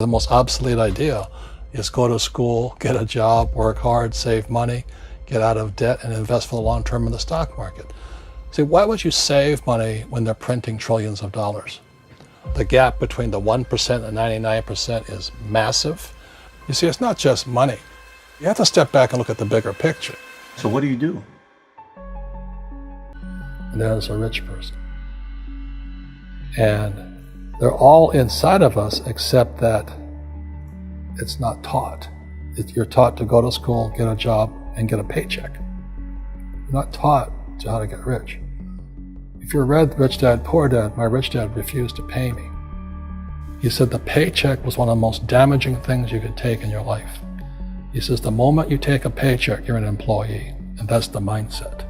The most obsolete idea is go to school, get a job, work hard, save money, get out of debt, and invest for the long term in the stock market. See, why would you save money when they're printing trillions of dollars? The gap between the 1% and 99% is massive. You see, it's not just money. You have to step back and look at the bigger picture. So what do you do? And there's a rich person. And they're all inside of us, except that it's not taught. You're taught to go to school, get a job, and get a paycheck. You're not taught to how to get rich. If you read Rich Dad, Poor Dad, my rich dad refused to pay me. He said the paycheck was one of the most damaging things you could take in your life. He says the moment you take a paycheck, you're an employee, and that's the mindset.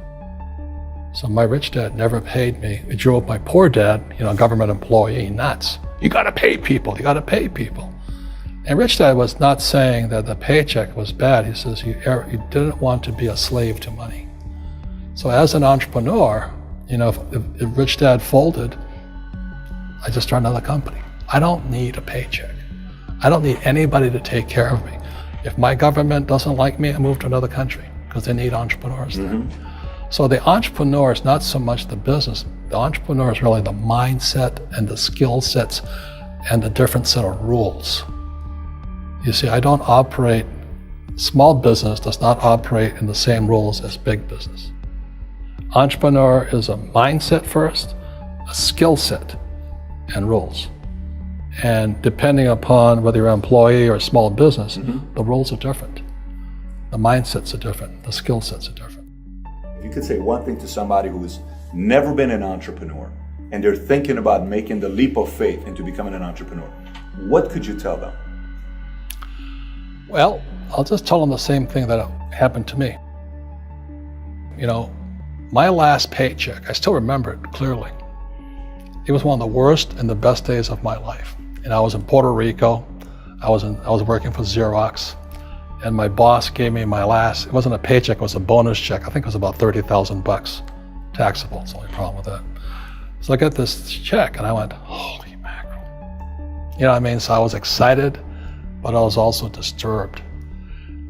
So my rich dad never paid me. It drove my poor dad, government employee, nuts. You gotta pay people, you gotta pay people. And rich dad was not saying that the paycheck was bad. He says you didn't want to be a slave to money. So as an entrepreneur, if rich dad folded, I just started another company. I don't need a paycheck. I don't need anybody to take care of me. If my government doesn't like me, I move to another country because they need entrepreneurs there. So the entrepreneur is not so much the business. The entrepreneur is really the mindset and the skill sets and the different set of rules. You see, small business does not operate in the same rules as big business. Entrepreneur is a mindset first, a skill set, and rules. And depending upon whether you're an employee or a small business, the rules are different. The mindsets are different, the skill sets are different. If you could say one thing to somebody who's never been an entrepreneur and they're thinking about making the leap of faith into becoming an entrepreneur, what could you tell them? Well, I'll just tell them the same thing that happened to me. My last paycheck, I still remember it clearly. It was one of the worst and the best days of my life. And I was in Puerto Rico. I was working for Xerox. And my boss gave me it wasn't a paycheck, it was a bonus check. I think it was about $30,000 taxable. It's the only problem with that. So I got this check and I went, holy mackerel. You know what I mean? So I was excited, but I was also disturbed.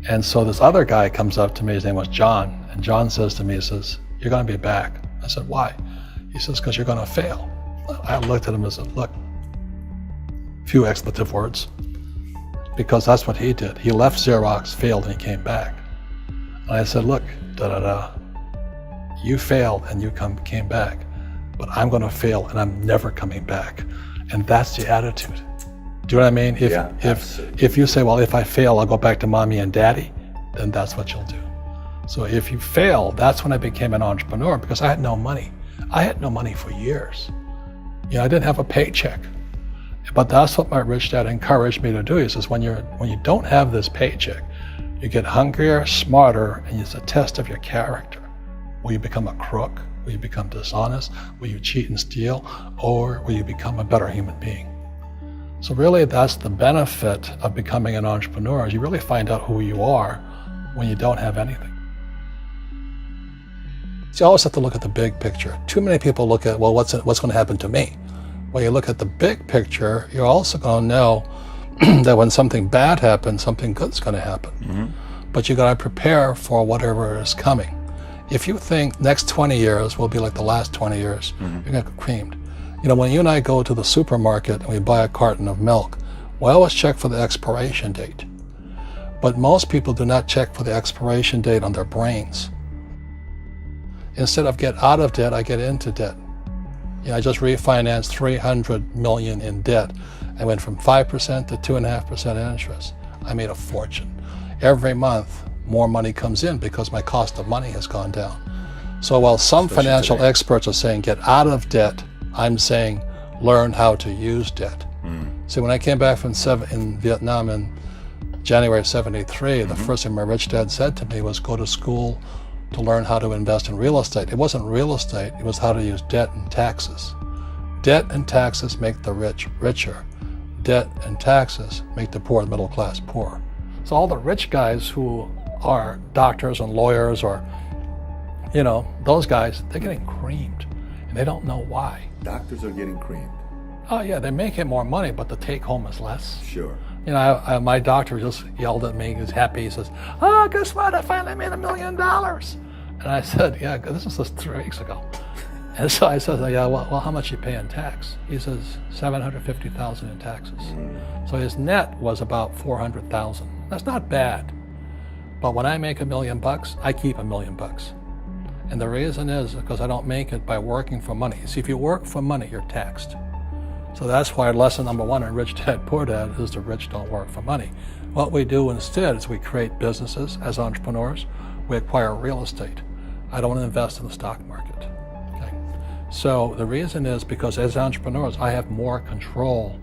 And so this other guy comes up to me, his name was John. And John says to me, he says, you're gonna be back. I said, why? He says, because you're gonna fail. I looked at him and said, look, few expletive words. Because that's what he did. He left Xerox, failed, and he came back. And I said, look, you failed and you came back, but I'm gonna fail and I'm never coming back. And that's the attitude. Do you know what I mean? If you say, well, if I fail, I'll go back to mommy and daddy, then that's what you'll do. So if you fail, that's when I became an entrepreneur because I had no money. I had no money for years. I didn't have a paycheck. But that's what my rich dad encouraged me to do. He says, when you don't have this paycheck, you get hungrier, smarter, and it's a test of your character. Will you become a crook? Will you become dishonest? Will you cheat and steal? Or will you become a better human being? So really, that's the benefit of becoming an entrepreneur, is you really find out who you are when you don't have anything. So you always have to look at the big picture. Too many people look at, well, what's going to happen to me? When you look at the big picture, you're also going to know that when something bad happens, something good's going to happen. But you got to prepare for whatever is coming. If you think next 20 years will be like the last 20 years, you're going to get creamed. When you and I go to the supermarket and we buy a carton of milk, we always check for the expiration date. But most people do not check for the expiration date on their brains. Instead of get out of debt, I get into debt. I just refinanced $300 million in debt. I went from 5% to 2.5% interest. I made a fortune. Every month, more money comes in because my cost of money has gone down. So while some financial experts are saying get out of debt, I'm saying learn how to use debt. See, when I came back from in Vietnam in January of '73, the first thing my rich dad said to me was go to school to learn how to invest in real estate. It wasn't real estate, it was how to use debt and taxes. Debt and taxes make the rich richer. Debt and taxes make the poor, the middle class, poor. So all the rich guys who are doctors and lawyers or, those guys, they're getting creamed and they don't know why. Doctors are getting creamed. Oh yeah, they're making more money, but the take home is less. Sure. My doctor just yelled at me. He was happy. He says, "Oh, guess what? I finally made $1 million." And I said, "Yeah, this was just 3 weeks ago." And so I said, "Yeah, well, how much you pay in tax?" He says, $750,000 in taxes. So his net was about $400,000. That's not bad. But when I make $1 million, I keep $1 million. And the reason is because I don't make it by working for money. See, if you work for money, you're taxed. So that's why lesson number 1 in Rich Dad Poor Dad is the rich don't work for money. What we do instead is we create businesses as entrepreneurs. We acquire real estate. I don't invest in the stock market. Okay? So the reason is because as entrepreneurs, I have more control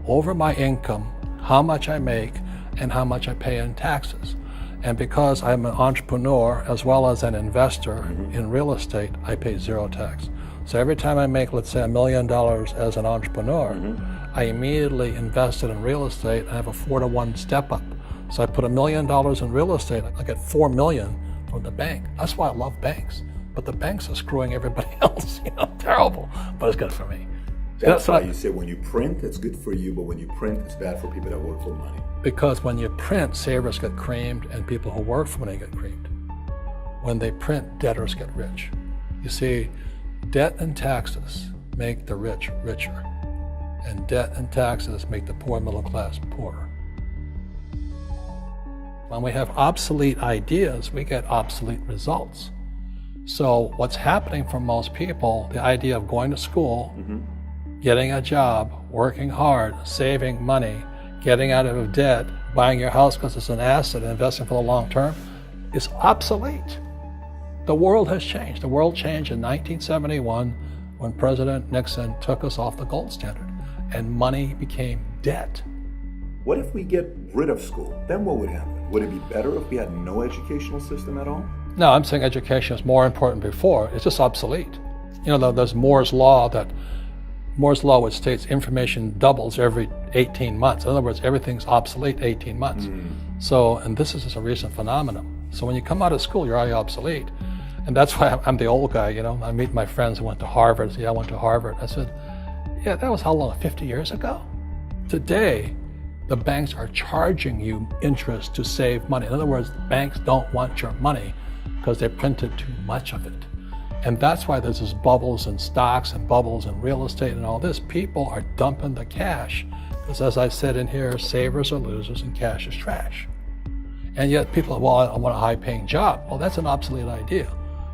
over my income, how much I make, and how much I pay in taxes. And because I'm an entrepreneur as well as an investor in real estate, I pay 0 tax. So every time I make, let's say, $1 million as an entrepreneur, I immediately invested in real estate. I have a 4-to-1 step up. So I put $1 million in real estate, I get $4 million from the bank. That's why I love banks. But the banks are screwing everybody else, terrible. But it's good for me. That's why you say when you print, it's good for you, but when you print, it's bad for people that work for money. Because when you print, savers get creamed and people who work for money get creamed. When they print, debtors get rich. You see, debt and taxes make the rich richer, and debt and taxes make the poor middle class poorer. When we have obsolete ideas, we get obsolete results. So what's happening for most people, the idea of going to school, getting a job, working hard, saving money, getting out of debt, buying your house because it's an asset, investing for the long term, is obsolete. The world has changed. The world changed in 1971 when President Nixon took us off the gold standard and money became debt. What if we get rid of school? Then what would happen? Would it be better if we had no educational system at all? No, I'm saying education is more important before. It's just obsolete. There's Moore's Law which states information doubles every 18 months. In other words, everything's obsolete 18 months. So, and this is just a recent phenomenon. So when you come out of school, you're already obsolete. And that's why I'm the old guy, I meet my friends who went to Harvard. I went to Harvard. I said, yeah, that was how long, 50 years ago? Today, the banks are charging you interest to save money. In other words, banks don't want your money because they printed too much of it. And that's why there's this bubbles in stocks and bubbles in real estate and all this. People are dumping the cash because, as I said in here, savers are losers and cash is trash. And yet people are, well, I want a high-paying job. Well, that's an obsolete idea.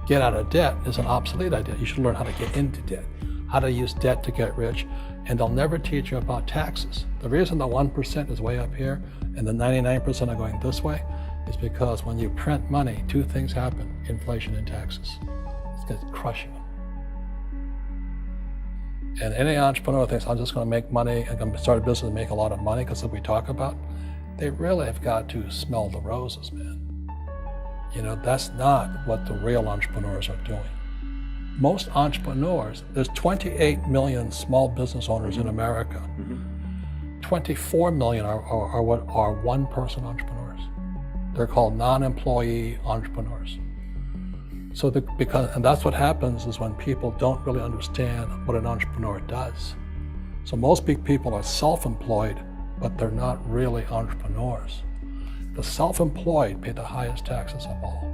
Get out of debt is an obsolete idea. You should learn how to get into debt, how to use debt to get rich, and they'll never teach you about taxes. The reason the 1% is way up here and the 99% are going this way is because when you print money, 2 things happen: inflation and taxes. It's crushing them. And any entrepreneur thinks, I'm just going to make money, I'm going to start a business and make a lot of money because of what we talk about. They really have got to smell the roses, man. That's not what the real entrepreneurs are doing. Most entrepreneurs, there's 28 million small business owners in America. 24 million are what are one-person entrepreneurs. They're called non-employee entrepreneurs. So and that's what happens is when people don't really understand what an entrepreneur does. So most big people are self-employed, but they're not really entrepreneurs. The self-employed pay the highest taxes of all,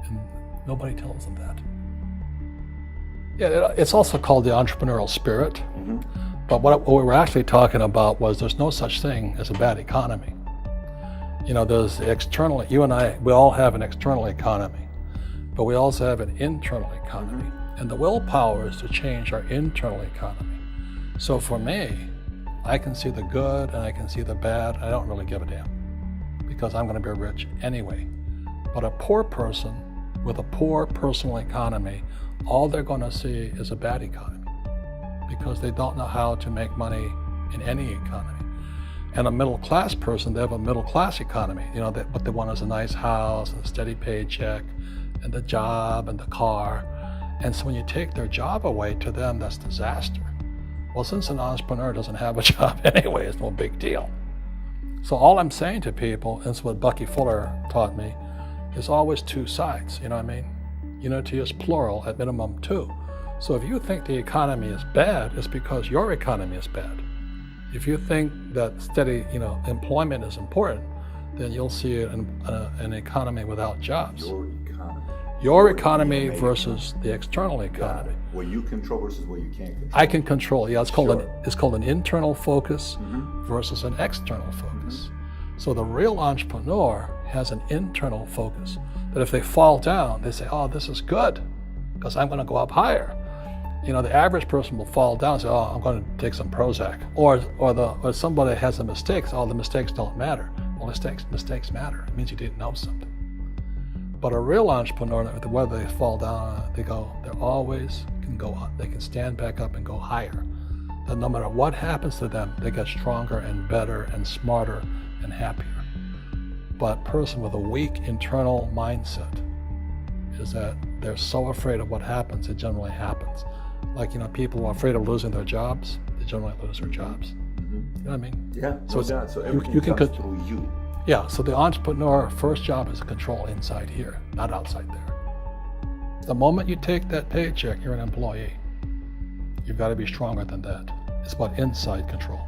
and nobody tells them that. Yeah, it's also called the entrepreneurial spirit, but what we were actually talking about was there's no such thing as a bad economy. There's external, you and I, we all have an external economy. But we also have an internal economy. And the willpower is to change our internal economy. So for me, I can see the good and I can see the bad. I don't really give a damn because I'm going to be rich anyway. But a poor person with a poor personal economy, all they're going to see is a bad economy because they don't know how to make money in any economy. And a middle class person, they have a middle class economy. What they want is a nice house and a steady paycheck and the job and the car. And so when you take their job away, to them, that's disaster. Well, since an entrepreneur doesn't have a job anyway, it's no big deal. So all I'm saying to people, and it's what Bucky Fuller taught me, is always 2 sides, you know what I mean? Unity is plural, at minimum 2. So if you think the economy is bad, it's because your economy is bad. If you think that steady, employment is important, then you'll see an economy without jobs. Your economy versus the external economy. What you control versus what you can't control. I can control. Yeah, it's called an internal focus versus an external focus. So the real entrepreneur has an internal focus. That if they fall down, they say, "Oh, this is good, because I'm going to go up higher." The average person will fall down and say, "Oh, I'm going to take some Prozac," or somebody has a mistake. So, "Oh, the mistakes don't matter." Well, mistakes matter. It means you didn't know something. But a real entrepreneur, whether they fall down, they always can go up. They can stand back up and go higher. And no matter what happens to them, they get stronger and better and smarter and happier. But a person with a weak internal mindset is that they're so afraid of what happens, it generally happens. Like, people who are afraid of losing their jobs, they generally lose their jobs. You know what I mean? Yeah. So everything comes through you. Yeah, so the entrepreneur first job is to control inside here, not outside there. The moment you take that paycheck, you're an employee. You've got to be stronger than that. It's about inside control.